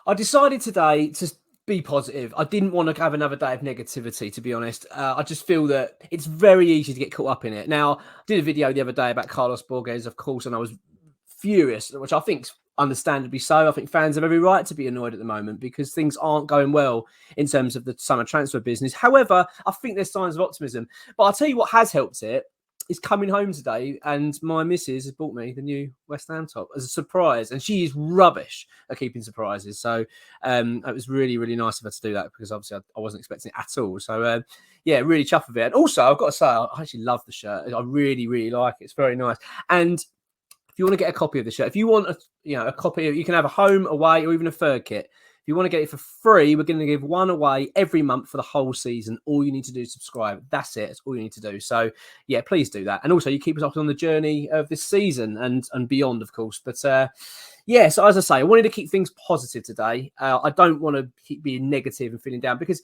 I decided today to be positive. I didn't want to have another day of negativity, to be honest. I just feel that it's very easy to get caught up in it. Now, I did a video the other day about Carlos Borges, of course, and I was furious, which I think understandably so. I think fans have every right to be annoyed at the moment because things aren't going well in terms of the summer transfer business. However, I think there's signs of optimism. But I'll tell you what has helped it is coming home today, and my missus has bought me the new West Ham top as a surprise, and she is rubbish at keeping surprises. So it was really, really nice of her to do that because obviously I wasn't expecting it at all. So yeah, really chuffed with it. And also, I've got to say, I actually love the shirt. I really, really like it. It's very nice. And if you want to get a copy of the shirt, if you want a copy of, you can have a home, away, or even a third kit. If you want to get it for free, we're going to give one away every month for the whole season. All you need to do is subscribe. That's it. That's all you need to do. So, yeah, please do that. And also, you keep us up on the journey of this season and beyond, of course. But, yeah, so as I say, I wanted to keep things positive today. I don't want to keep being negative and feeling down because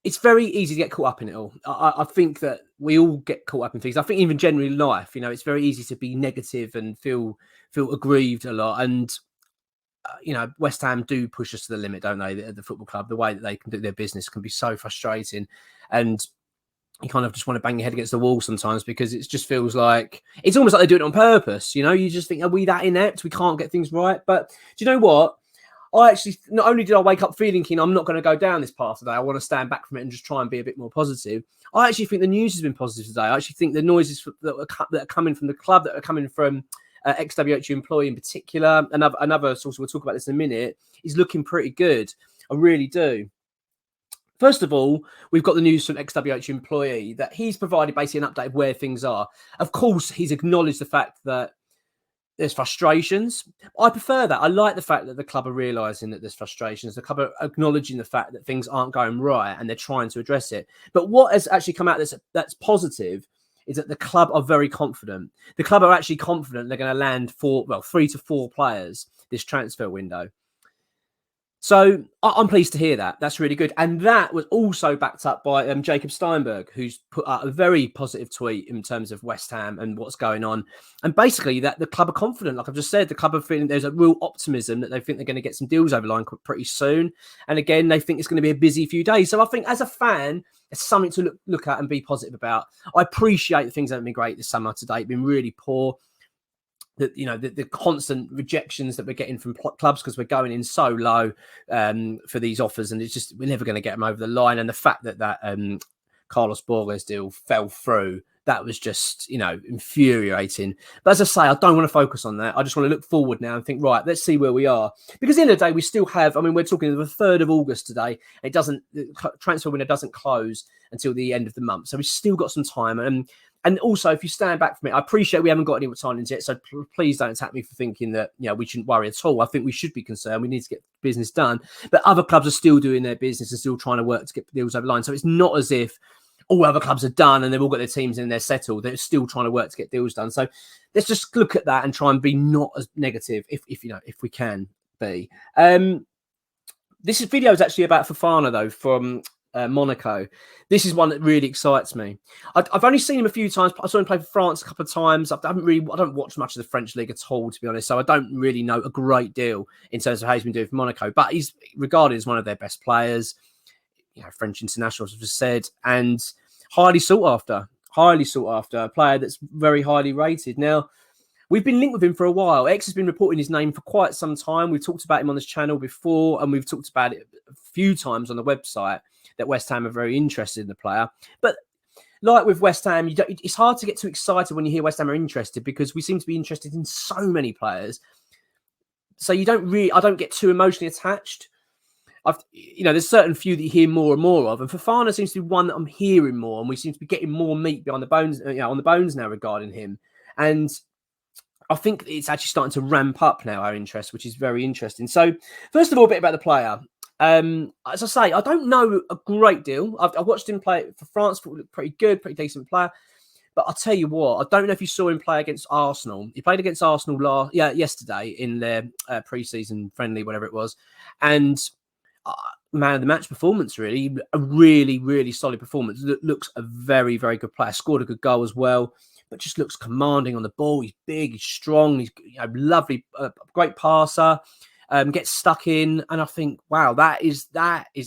it's very easy to get caught up in it all. I think that we all get caught up in things. I think even generally in life, it's very easy to be negative and feel aggrieved a lot. And West Ham do push us to the limit, don't they? The football club, the way that they can do their business can be so frustrating. And you kind of just want to bang your head against the wall sometimes because it just feels like it's almost like they do it on purpose. You just think, are we that inept? We can't get things right. But do you know what? I actually, not only did I wake up feeling keen, I'm not going to go down this path today. I want to stand back from it and just try and be a bit more positive. I actually think the news has been positive today. I actually think the noises that are coming from the club, that are coming from ex-WHU employee in particular, another source, we'll talk about this in a minute, is looking pretty good. I really do. First of all, we've got the news from ex-WHU employee that he's provided basically an update of where things are. Of course, he's acknowledged the fact that there's frustrations. I prefer that. I like the fact that the club are realising that there's frustrations. The club are acknowledging the fact that things aren't going right and they're trying to address it. But what has actually come out that's positive is that the club are very confident. The club are actually confident they're going to land 3 to 4 players this transfer window. So I'm pleased to hear that. That's really good. And that was also backed up by Jacob Steinberg, who's put out a very positive tweet in terms of West Ham and what's going on. And basically that the club are confident. Like I've just said, the club are feeling there's a real optimism that they think they're going to get some deals over the line pretty soon. And again, they think it's going to be a busy few days. So I think as a fan, it's something to look at and be positive about. I appreciate that things haven't been great this summer to date, been really poor. The constant rejections that we're getting from clubs because we're going in so low for these offers, and it's just we're never going to get them over the line. And the fact that Carlos Borges deal fell through, that was just infuriating. But as I say, I don't want to focus on that. I just want to look forward now and think, right, let's see where we are. Because at the end of the day, we still have. I mean, we're talking the 3rd of August today. The transfer window doesn't close until the end of the month, so we've still got some time. And also, if you stand back from it, I appreciate we haven't got any signings yet, so please don't attack me for thinking that we shouldn't worry at all. I think we should be concerned. We need to get business done. But other clubs are still doing their business and still trying to work to get deals over the line. So it's not as if all other clubs are done and they've all got their teams in and they're settled. They're still trying to work to get deals done. So let's just look at that and try and be not as negative if we can be. This video is actually about Fofana, though, from Monaco. This is one that really excites me. I've only seen him a few times. I saw him play for France a couple of times. I don't watch much of the French league at all, to be honest. So I don't really know a great deal in terms of how he's been doing for Monaco. But he's regarded as one of their best players. French internationals have just said, and highly sought after. A player that's very highly rated. Now, we've been linked with him for a while. X has been reporting his name for quite some time. We've talked about him on this channel before, and we've talked about it a few times on the website that West Ham are very interested in the player. But like with West Ham, it's hard to get too excited when you hear West Ham are interested because we seem to be interested in so many players. So I don't get too emotionally attached. There's certain few that you hear more and more of, and Fofana seems to be one that I'm hearing more, and we seem to be getting more meat behind the bones, on the bones now regarding him. And I think it's actually starting to ramp up now, our interest, which is very interesting. So, first of all, a bit about the player. As I say, I don't know a great deal. I've watched him play for France, pretty good, pretty decent player. But I'll tell you what, I don't know if you saw him play against Arsenal. He played against Arsenal yesterday in their pre-season friendly, whatever it was. And man of the match performance, really. A really, really solid performance. Looks a very, very good player. Scored a good goal as well, but just looks commanding on the ball. He's big, he's strong, he's lovely, great passer. gets stuck in, and I think, wow, that is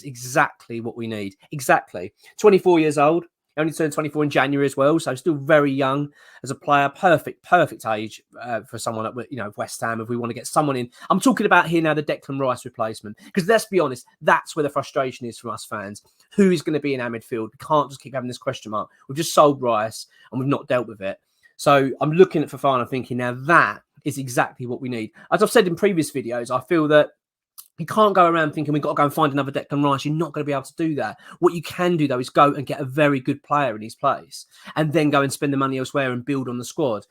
exactly what we need. Exactly. 24 years old. Only turned 24 in January as well, so still very young as a player. Perfect age for someone at West Ham. If we want to get someone in, I'm talking about here now the Declan Rice replacement, because let's be honest, that's where the frustration is from us fans. Who is going to be in our midfield? We can't just keep having this question mark. We've just sold Rice and we've not dealt with it. So I'm looking at Fofana thinking, now that is exactly what we need. As I've said in previous videos, I feel that you can't go around thinking we've got to go and find another Declan Rice. You're not going to be able to do that. What you can do, though, is go and get a very good player in his place and then go and spend the money elsewhere and build on the squad.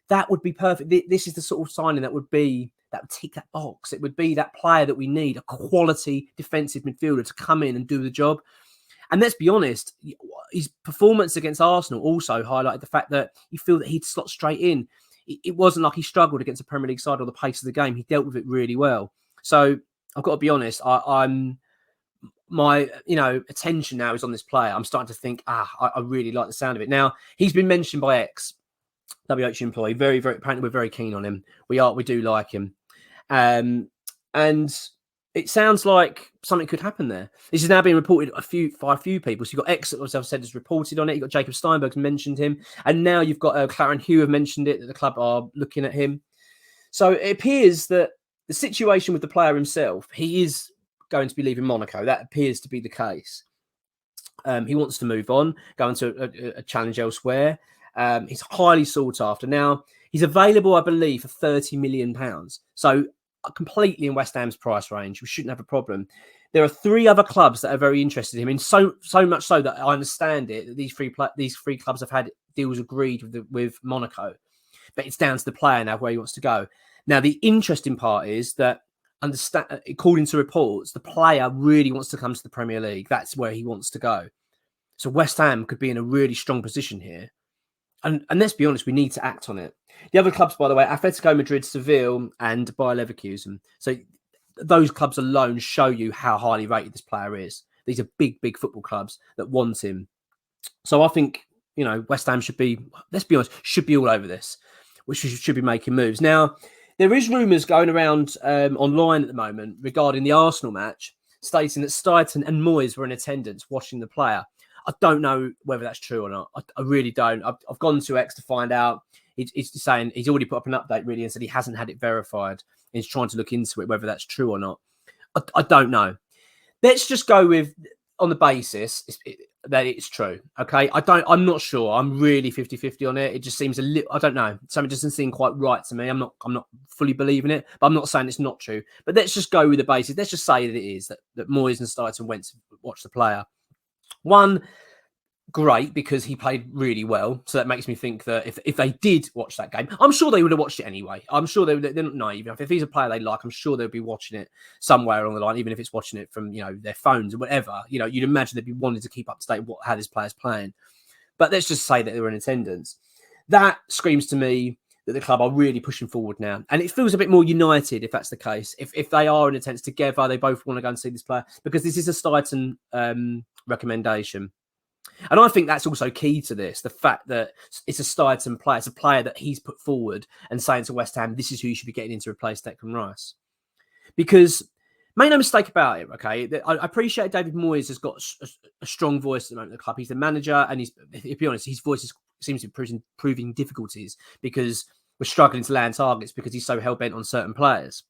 That would be perfect. This is the sort of signing that would tick that box. It would be that player that we need, a quality defensive midfielder to come in and do the job. And let's be honest, his performance against Arsenal also highlighted the fact that you feel that he'd slot straight in. It wasn't like he struggled against a Premier League side or the pace of the game. He dealt with it really well. So I've got to be honest, my attention now is on this player. I'm starting to think, I really like the sound of it. Now, he's been mentioned by WH employee. Very, very, apparently we're very keen on him. We do like him. And it sounds like something could happen there. This is now being reported by a few people. So you've got X, as I've said, has reported on it. You've got Jacob Steinberg's mentioned him. And now you've got Claret and Hugh have mentioned it, that the club are looking at him. So it appears that the situation with the player himself, he is going to be leaving Monaco. That appears to be the case. He wants to move on, go into a challenge elsewhere. He's highly sought after. Now, he's available, I believe, for £30 million. So completely in West Ham's price range. We shouldn't have a problem. There are 3 other clubs that are very interested in him, and so much so that I understand it, that these three clubs have had deals agreed with Monaco. But it's down to the player now where he wants to go. Now, the interesting part is that, according to reports, the player really wants to come to the Premier League. That's where he wants to go. So West Ham could be in a really strong position here. And let's be honest, we need to act on it. The other clubs, by the way, Atletico Madrid, Seville, and Bayer Leverkusen. So those clubs alone show you how highly rated this player is. These are big, big football clubs that want him. So I think, West Ham should be, let's be honest, should be all over this, which should be making moves. Now, there is rumours going around online at the moment regarding the Arsenal match, stating that Steidten and Moyes were in attendance watching the player. I don't know whether that's true or not. I really don't. I've gone to X to find out. He's saying he's already put up an update, really, and said he hasn't had it verified. He's trying to look into it, whether that's true or not. I don't know. Let's just go with, on the basis that it's true. Okay, I'm not sure. I'm really 50-50 on it. It just seems a little, I don't know. Something doesn't seem quite right to me. I'm not fully believing it, but I'm not saying it's not true. But let's just go with the basis. Let's just say that it is, that Moyes and Steidten went to watch the player. One, great, because he played really well. So that makes me think that if they did watch that game, I'm sure they would have watched it anyway. I'm sure they're not naive. If he's a player they like, I'm sure they'll be watching it somewhere along the line, even if it's watching it from, their phones or whatever. You'd imagine they'd be wanting to keep up to date how this player's playing. But let's just say that they were in attendance. That screams to me that the club are really pushing forward now. And it feels a bit more united if that's the case. If they are in attendance together, they both want to go and see this player, because this is a Steidten recommendation. And I think that's also key to this, the fact that it's a Steidten player. It's a player that he's put forward and saying to West Ham, this is who you should be getting in to replace Declan Rice. Because, make no mistake about it, okay? I appreciate David Moyes has got a strong voice at the moment at the club. He's the manager, and to be honest, his voice seems to be proving difficulties because we're struggling to land targets because he's so hell-bent on certain players.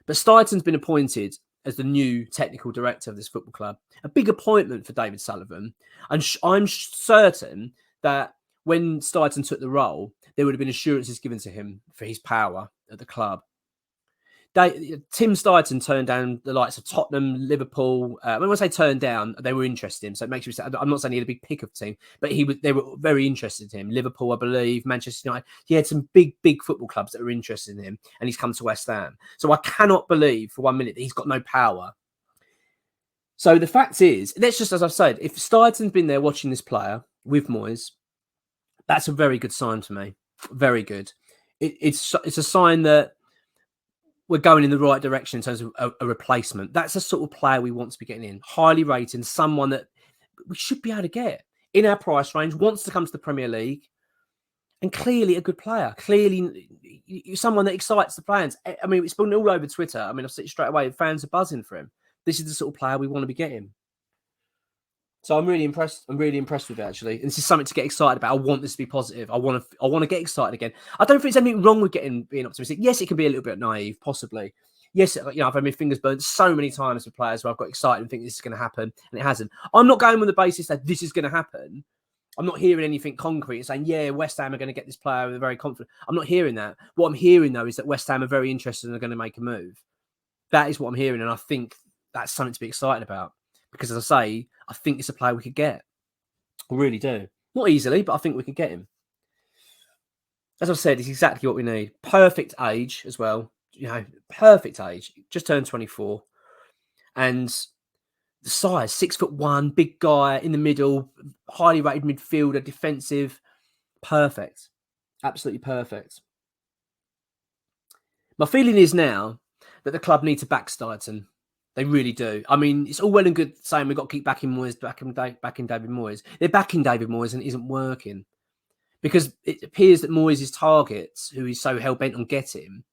But Steidten's been appointed as the new technical director of this football club. A big appointment for David Sullivan. And I'm certain that when Steidten took the role, there would have been assurances given to him for his power at the club. Tim Steidten turned down the likes of Tottenham, Liverpool. When I say turned down, they were interested in him. So it makes me say, I'm not saying he had a big pick of team, but they were very interested in him. Liverpool, I believe, Manchester United. He had some big football clubs that were interested in him, and he's come to West Ham. So I cannot believe for 1 minute that he's got no power. So the fact is, that's just as I've said, if Steidten's been there watching this player with Moyes, that's a very good sign to me. Very good. It's a sign that we're going in the right direction in terms of a replacement. That's the sort of player we want to be getting in. Highly rated, someone that we should be able to get in our price range, wants to come to the Premier League, and clearly a good player. Clearly someone that excites the fans. I mean, it's been all over Twitter. I mean, I've seen it straight away. Fans are buzzing for him. This is the sort of player we want to be getting. So I'm really impressed. I'm really impressed with it, actually. And this is something to get excited about. I want this to be positive. I want to get excited again. I don't think there's anything wrong with being optimistic. Yes, it can be a little bit naive, possibly. Yes, you know, I've had my fingers burnt so many times with players where I've got excited and think this is going to happen, and it hasn't. I'm not going on the basis that this is going to happen. I'm not hearing anything concrete and saying, yeah, West Ham are going to get this player. They're very confident. I'm not hearing that. What I'm hearing, though, is that West Ham are very interested and are going to make a move. That is what I'm hearing, and I think that's something to be excited about. Because, as I say, I think it's a player we could get. I really do. Not easily, but I think we could get him. As I've said, it's exactly what we need. Perfect age as well. You know, perfect age. Just turned 24. And the size, 6'1", big guy in the middle, highly rated midfielder, defensive. Perfect. Absolutely perfect. My feeling is now that the club need to back Steidten. They really do. I mean, it's all well and good saying we've got to keep backing Moyes, backing David Moyes. They're backing David Moyes and it isn't working. Because it appears that Moyes' targets, who he's so hell-bent on getting,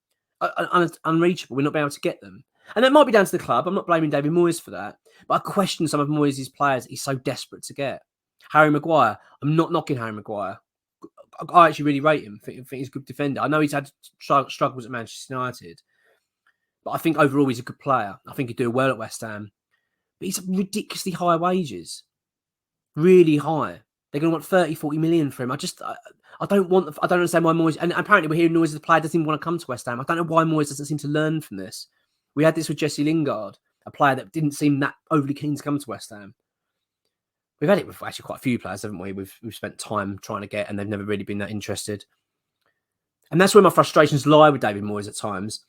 are unreachable. We're not being able to get them. And that might be down to the club. I'm not blaming David Moyes for that. But I question some of Moyes' players that he's so desperate to get. Harry Maguire. I'm not knocking Harry Maguire. I actually really rate him. I think he's a good defender. I know he's had struggles at Manchester United. But I think overall he's a good player. I think he'd do well at West Ham. But he's ridiculously high wages. Really high. They're going to want 30, 40 million for him. I don't understand why Moyes... And apparently we're hearing noise the player doesn't even want to come to West Ham. I don't know why Moyes doesn't seem to learn from this. We had this with Jesse Lingard, a player that didn't seem that overly keen to come to West Ham. We've had it with actually quite a few players, haven't we? We've spent time trying to get and they've never really been that interested. And that's where my frustrations lie with David Moyes at times.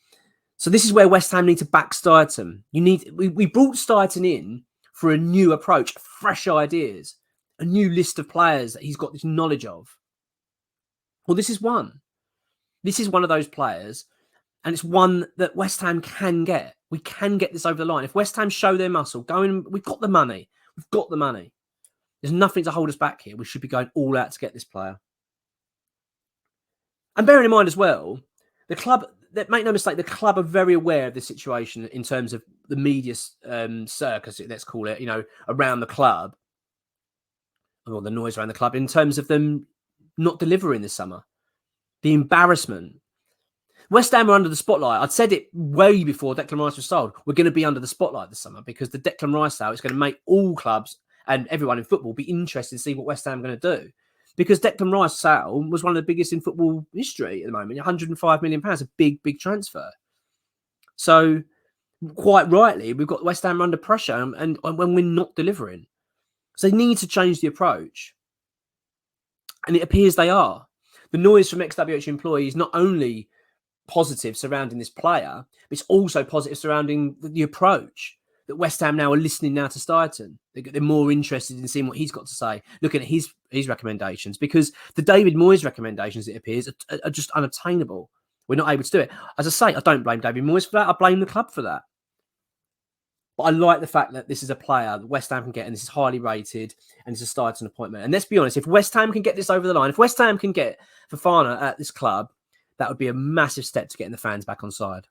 So this is where West Ham need to back Steidten. We brought Steidten in for a new approach, fresh ideas, a new list of players that he's got this knowledge of. Well, this is one. This is one of those players, and it's one that West Ham can get. We can get this over the line. If West Ham show their muscle, we've got the money. We've got the money. There's nothing to hold us back here. We should be going all out to get this player. And bearing in mind as well, the club... Make no mistake, the club are very aware of the situation in terms of the media circus, let's call it, you know, around the club, or the noise around the club, in terms of them not delivering this summer. The embarrassment. West Ham are under the spotlight. I'd said it way before Declan Rice was sold. We're going to be under the spotlight this summer because the Declan Rice sale is going to make all clubs and everyone in football be interested to see what West Ham are going to do. Because Declan Rice sale was one of the biggest in football history at the moment. £105 million, a big, big transfer. So, quite rightly, we've got West Ham under pressure and when we're not delivering. So they need to change the approach. And it appears they are. The noise from XWH employees not only positive surrounding this player, but it's also positive surrounding the approach. That West Ham now are listening now to Steidten. They're more interested in seeing what he's got to say, looking at his recommendations, because the David Moyes recommendations, it appears, are just unobtainable. We're not able to do it. As I say, I don't blame David Moyes for that. I blame the club for that. But I like the fact that this is a player that West Ham can get, and this is highly rated, and it's a Steidten appointment. And let's be honest, if West Ham can get this over the line, if West Ham can get Fofana at this club, that would be a massive step to getting the fans back on side.